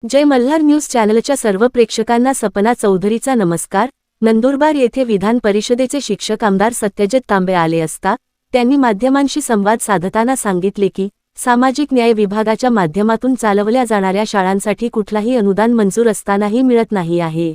जय Malhar news चॅनलच्या सर्व प्रेक्षकांना सपना चौधरीचा नमस्कार। नंदुरबार येथे विधान परिषदेचे शिक्षक आमदार सत्यजित तांबे आले असता त्यांनी माध्यमांशी संवाद साधताना सांगितले की सामाजिक न्याय विभागाच्या माध्यमातून चालवल्या जाणाऱ्या शाळांसाठी कुठलाही अनुदान मंजूर असतानाही मिळत नाही आहे।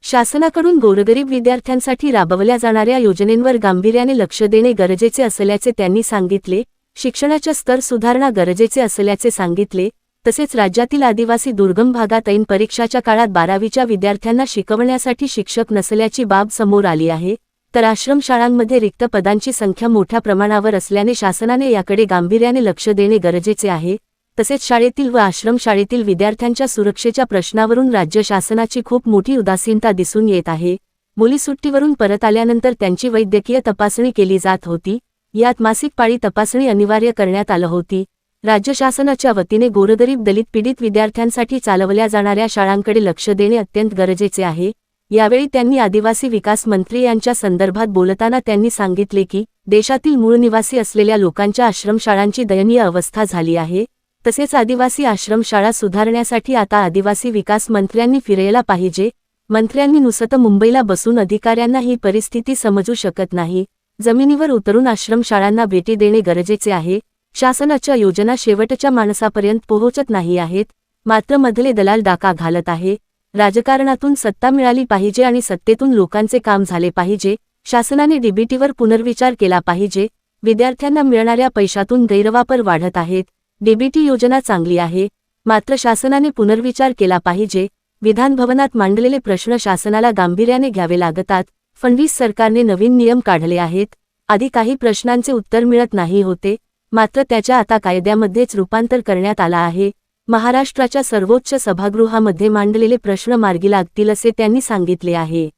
शासनाकडून गोरगरीब विद्यार्थ्यांसाठी राबवल्या जाणाऱ्या योजनेंवर गांभीर्याने लक्ष देणे गरजेचे असल्याचे त्यांनी सांगितले। शिक्षणाचे स्तर सुधारणा गरजेचे असल्याचे सांगितले। तसेच राज्यातील आदिवासी दुर्गम भागात ऐन परीक्षाच्या काळात 12वीच्या विद्यार्थ्यांना शिकवण्यासाठी शिक्षक नसल्याची बाब समोर आली आहे, तर आश्रमशाळांमध्ये रिक्त पदांची संख्या मोठ्या प्रमाणावर असल्याने शासनाने याकडे गांभीर्याने लक्ष देणे गरजेचे आहे। तसेच शाळेतील व आश्रमशाळेतील विद्यार्थ्यांच्या सुरक्षेच्या प्रश्नावरून राज्य शासनाची खूप मोठी उदासीनता दिसून येत आहे। मुली सुट्टीवरून परत आल्यानंतर त्यांची वैद्यकीय तपासणी केली जात होती, यात मासिक पाळी तपासणी अनिवार्य करण्यात आली होती। राज्य शासनाच्या वतीने गोरगरीब दलित पीडित विद्यार्थ्यांसाठी चालवल्या जाणाऱ्या शाळांकडे लक्ष देणे अत्यंत गरजेचे आहे। यावेळी त्यांनी आदिवासी विकास मंत्री यांच्या संदर्भात बोलताना त्यांनी सांगितले की देशातील मूळ निवासी असलेल्या लोकांच्या आश्रमशाळांची दयनीय अवस्था झाली आहे। तसेच आदिवासी आश्रमशाळा सुधारण्यासाठी आता आदिवासी विकास मंत्र्यांनी फिरायला पाहिजे। मंत्र्यांनी नुसतं मुंबईला बसून अधिकाऱ्यांना ही परिस्थिती समजू शकत नाही, जमिनीवर उतरून आश्रमशाळांना भेटी देणे गरजेचे आहे। शासनाच्या योजना शेवटच्या माणसापर्यंत पोहोचत नाही आहेत, मात्र मधले दलाल डाका घालत आहे। राजकारणातून सत्ता मिळाली पाहिजे आणि सत्तेतून लोकांचे काम झाले पाहिजे। शासनाने डीबीटीवर पुनर्विचार केला पाहिजे। विद्यार्थ्यांना मिळणाऱ्या पैशातून गैरवापर वाढत आहेत। डीबीटी योजना चांगली आहे, मात्र शासनाने पुनर्विचार केला पाहिजे। विधान भवनात मांडलेले प्रश्न शासनाला गांभीर्याने घ्यावे लागतात। फडणवीस सरकारने नवीन नियम काढले आहेत, आधी काही प्रश्नांचे उत्तर मिळत नाही होते, मात्र त्याच्या आता कायद्यामध्येच रूपांतर करण्यात आला आहे। महाराष्ट्राच्या सर्वोच्च सभागृहामध्ये मांडलेले प्रश्न मार्गी लागतील असे त्यांनी सांगितले आहे।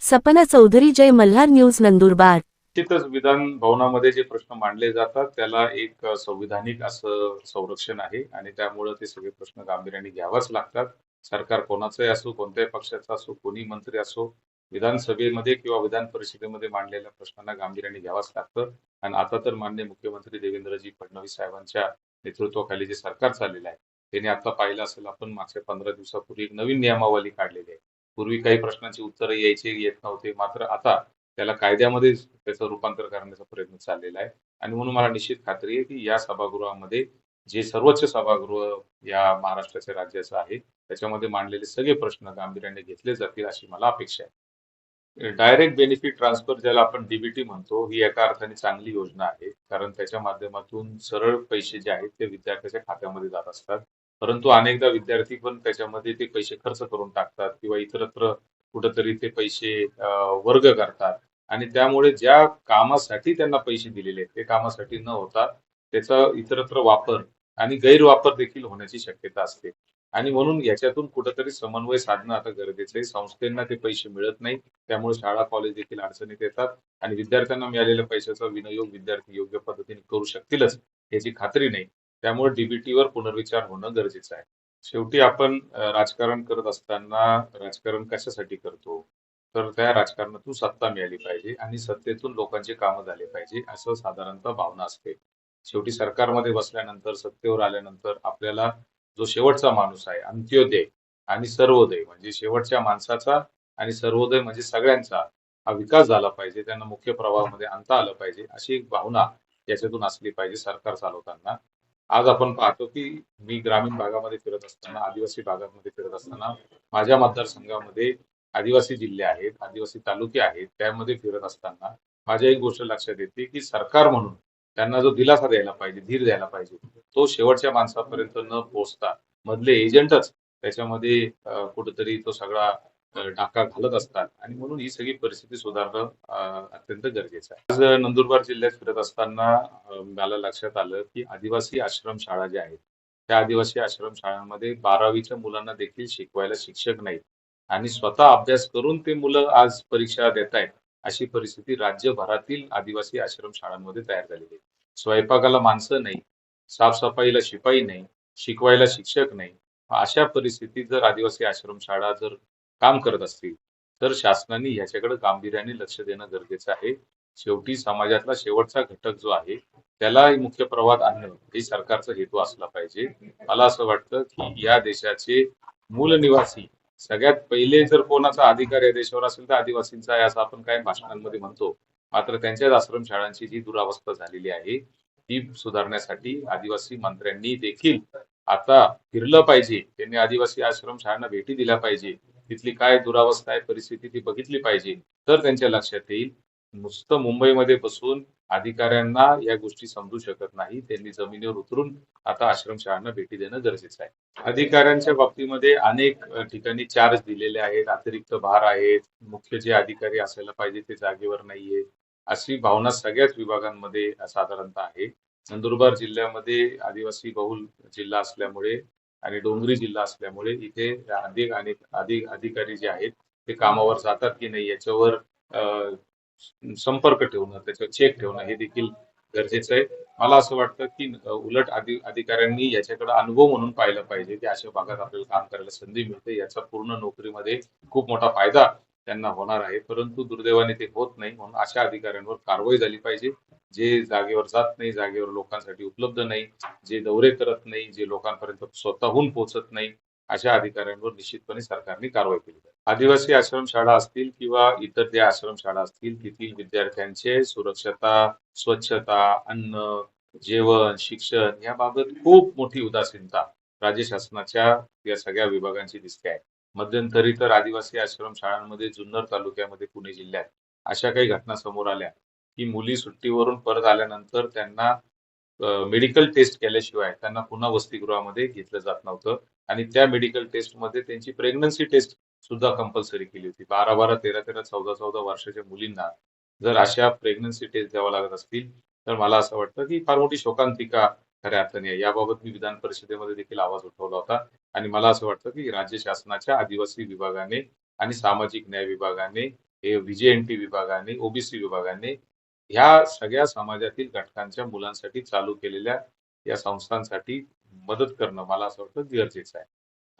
सपना चौधरी, जय मल्हार न्यूज, नंदुरबार। निश्चितच विधान भवनामध्ये जे प्रश्न मांडले जातात त्याला एक संविधानिक असं संरक्षण आहे आणि त्यामुळे ते सगळे प्रश्न गांभीर्याने घ्यावाच लागतात। सरकार कोणाचंही असो, कोणत्याही पक्षाचा असो, कोणी मंत्री असो, विधानसभेमध्ये किंवा विधान परिषदेमध्ये मांडलेल्या प्रश्नांना गांभीर्याने घ्यावाच लागतं। आणि आता तर माननीय मुख्यमंत्री देवेंद्रजी फडणवीस साहेबांच्या नेतृत्वाखाली जे सरकार चाललेलं आहे त्यांनी आता पाहिलं असेल, आपण मागच्या 15 दिवसापूर्वी एक नवीन नियमावली काढलेली आहे। पूर्वी काही प्रश्नांची उत्तरं येत नव्हते, मात्र आता त्याला कायद्यामध्ये त्याचं रूपांतर करण्याचा प्रयत्न चाललेला आहे। आणि म्हणून मला निश्चित खात्री आहे की या सभागृहामध्ये जे सर्वोच्च सभागृह या महाराष्ट्राच्या राज्याचं आहे त्याच्यामध्ये मांडलेले सगळे प्रश्न गांभीर्याने घेतले जातील अशी मला अपेक्षा आहे। डायरेक्ट बेनिफिट ट्रान्सफर, ज्याला आपण डीबीटी म्हणतो, ही एका अर्थाने चांगली योजना आहे, कारण त्याच्या माध्यमातून सरळ पैसे जे आहेत ते विद्यार्थ्याच्या खात्यामध्ये जात असतात। परंतु अनेकदा विद्यार्थी पण त्याच्यामध्ये ते पैसे खर्च करून टाकतात किंवा इतरत्र कुठेतरी ते पैसे वर्ग करतात आणि त्यामुळे ज्या कामासाठी त्यांना पैसे दिलेले ते कामासाठी न होता त्याचा इतरत्र वापर आणि गैरवापर देखील होण्याची शक्यता असते। आणि म्हणून याच्यातून कुठेतरी समन्वय साधणं आता गरजेचं आहे। संस्थांना ते पैसे मिळत नाही, त्यामुळे शाळा कॉलेज देखील अडचणीत येतात आणि विद्यार्थ्यांना मिळालेल्या पैशाचा विनियोग विद्यार्थी योग्य पद्धतीने करू शकतीलच याची खात्री नाही। त्यामुळे डीबीटीवर पुनर्विचार होणं गरजेचं आहे। शेवटी आपण राजकारण करत असताना राजकारण कशासाठी करतो, तर त्या राजकारणातून सत्ता मिळाली पाहिजे आणि सत्तेतून लोकांचे कामं झाले पाहिजे असं साधारणतः भावना असते। शेवटी सरकारमध्ये बसल्यानंतर, सत्तेवर आल्यानंतर आपल्याला जो शेवटचा माणूस आहे, अंत्योदय आणि सर्वोदय म्हणजे शेवटच्या माणसाचा आणि सर्वोदय म्हणजे सगळ्यांचा हा विकास झाला पाहिजे, त्यांना मुख्य प्रवाहामध्ये आणता आलं पाहिजे अशी एक भावना याच्यातून असली पाहिजे सरकार चालवताना। आज आपण पाहतो की मी ग्रामीण भागामध्ये फिरत असताना, आदिवासी भागामध्ये फिरत असताना, माझ्या मतदारसंघामध्ये आदिवासी जिल्हे आहेत, आदिवासी तालुके आहेत, त्यामध्ये फिरत असताना माझ्या एक गोष्ट लक्षात येते की सरकार म्हणून त्यांना जो दिलासा द्यायला पाहिजे, धीर द्यायला पाहिजे, तो शेवटच्या माणसापर्यंत न पोहोचता मधले एजंटच त्याच्यामध्ये कुठेतरी तो सगळा डाका घालत असतात आणि म्हणून ही सगळी परिस्थिती सुधारणं अत्यंत गरजेचं आहे। आज नंदुरबार जिल्ह्यात फिरत असताना मला लक्षात आलं की आदिवासी आश्रमशाळा ज्या आहेत त्या आदिवासी आश्रमशाळांमध्ये 12वीच्या मुलांना देखील शिकवायला शिक्षक नाहीत आणि स्वतः अभ्यास करून ते मुलं आज परीक्षा देत आहेत अशी परिस्थिती राज्यभरातील आदिवासी आश्रमशाळांमध्ये तयार झालेली आहे। स्वयंपाकाला माणसं नाही, साफसफाईला शिपाई नाही, शिकवायला शिक्षक नाही। अशा परिस्थितीत जर आदिवासी आश्रमशाळा जर काम करत असतील तर शासनाने याच्याकडे गांभीर्याने लक्ष देणं गरजेचं आहे। शेवटी समाजातला शेवटचा घटक जो आहे त्याला मुख्य प्रवाहात आणणं हे सरकारचा हेतू असला पाहिजे. मला असं वाटतं की या देशाचे मूल निवासी सगळ्यात पहिले जर कोणाचा अधिकार या देशावर असेल तर आदिवासींचा आहे असं आपण काही भाषणांमध्ये म्हणतो. मात्र त्यांच्याच आश्रमशाळांची जी दुरावस्था झालेली आहे ती सुधारण्यासाठी आदिवासी मंत्र्यांनी देखील आता फिरलं पाहिजे. त्यांनी आदिवासी आश्रमशाळांना भेटी दिल्या पाहिजे. तिथली काय दुरावस्था आहे परिस्थिती ती बघितली पाहिजे. तर त्यांच्या लक्षात येईल. नुसतं मुंबईमध्ये बसून अधिकाऱ्यांना या गोष्टी समजू शकत नाही. त्यांनी जमिनीवर उतरून आता आश्रमशाळांना भेटी देणं गरजेचं आहे. अधिकाऱ्यांच्या बाबतीमध्ये अनेक ठिकाणी चार्ज दिलेले आहेत, अतिरिक्त भार आहेत, मुख्य जे अधिकारी असायला पाहिजे ते जागेवर नाहीये, अशी भावना सगळ्याच विभागांमध्ये साधारणतः आहे. नंदुरबार जिल्ह्यामध्ये आदिवासी बहुल जिल्हा असल्यामुळे आणि डोंगरी जिल्हा असल्यामुळे इथे अधिक अधिकारी जे आहेत ते कामावर जातात की नाही याच्यावर संपर्क ठेवणं, त्याच्यावर चेक ठेवणं हे देखील गरजेचं आहे. मला असं वाटतं की उलट अधिकाऱ्यांनी याच्याकडे अनुभव म्हणून पाहिलं पाहिजे की अशा भागात आपल्याला काम करायला संधी मिळते, याचा पूर्ण नोकरीमध्ये खूप मोठा फायदा त्यांना होणार आहे. परंतु दुर्दैवाने ते होत नाही. म्हणून अशा अधिकाऱ्यांवर कारवाई झाली पाहिजे. जे जागेवर जात नाही, जागेवर लोकांसाठी उपलब्ध नाही, जे दौरे करत नाही, जे लोकांपर्यंत स्वतःहून पोहोचत नाही, अशा अधिकाऱ्यांवर निश्चितपणे सरकारने कारवाई केली पाहिजे. आदिवासी आश्रमशाळा असतील किंवा इतर ज्या आश्रमशाळा असतील तिथील विद्यार्थ्यांचे सुरक्षता, स्वच्छता, अन्न, जेवण, शिक्षण याबाबत खूप मोठी उदासीनता राज्य शासनाच्या या सगळ्या विभागांची दिसते आहे. मध्यंतरी तर आदिवासी आश्रमशाळांमध्ये जुन्नर तालुक्यामध्ये पुणे जिल्ह्यात अशा काही घटना समोर आल्या की मुली सुट्टीवरून परत आल्यानंतर त्यांना मेडिकल टेस्ट केल्याशिवाय त्यांना पुन्हा वसतिगृहामध्ये घेतलं जात नव्हतं आणि त्या मेडिकल टेस्टमध्ये त्यांची प्रेग्नन्सी टेस्ट सुद्धा कंपल्सरी केली होती. 12-12, 13-13, 14-14 वर्षाच्या मुलींना जर अशा प्रेग्नन्सी टेस्ट द्याव्या लागत असतील तर मला असं वाटतं की फार मोठी शोकांतिका खऱ्या अर्थाने आहे. याबाबत मी विधान परिषदेमध्ये देखील आवाज उठवला होता आणि मला असं वाटतं की राज्य शासनाच्या आदिवासी विभागाने आणि सामाजिक न्याय विभागाने, व्हीजेएनटी विभागाने, ओबीसी विभागाने ह्या सगळ्या समाजातील घटकांच्या मुलांसाठी चालू केलेल्या या संस्थांसाठी मदत करणं मला असं वाटतं गरजेचं आहे.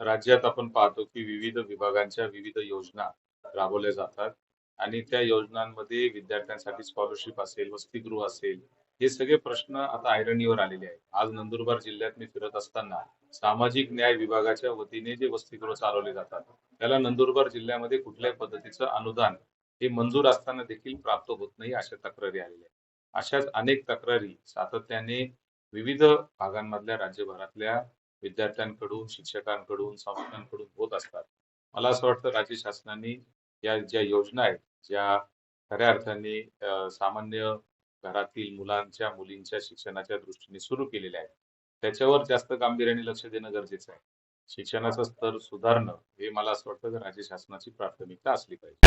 राज्यात आपण पाहतो की विविध विभागांच्या विविध योजना राबवल्या जातात आणि त्या योजनांमध्ये विद्यार्थ्यांसाठी स्कॉलरशिप असेल, वसतिगृह असेल, हे सगळे प्रश्न आता ऐरणीवर आलेले आहेत. आज नंदुरबार जिल्ह्यात मी फिरत असताना सामाजिक न्याय विभागाच्या वतीने जे वसतिगृह चालवले जातात त्याला नंदुरबार जिल्ह्यामध्ये कुठल्याही पद्धतीचं अनुदान हे मंजूर असताना देखील प्राप्त होत नाही अशा तक्रारी आलेल्या आहेत. अशाच अनेक तक्रारी सातत्याने विविध भागांमधल्या राज्यभरातल्या विद्यार्थ्यांकडून, शिक्षकांकडून, संस्थांकडून होत असतात. मला असं वाटतं राज्य शासनाने या ज्या योजना आहेत, ज्या खऱ्या अर्थाने सामान्य घरातील मुलांच्या, मुलींच्या शिक्षणाच्या दृष्टीने सुरू केलेल्या आहेत, त्याच्यावर जास्त गांभीर्याने लक्ष देणं गरजेचं आहे. शिक्षणाचा स्तर सुधारणं हे मला असं वाटतं की राज्य शासनाची प्राथमिकता असली पाहिजे.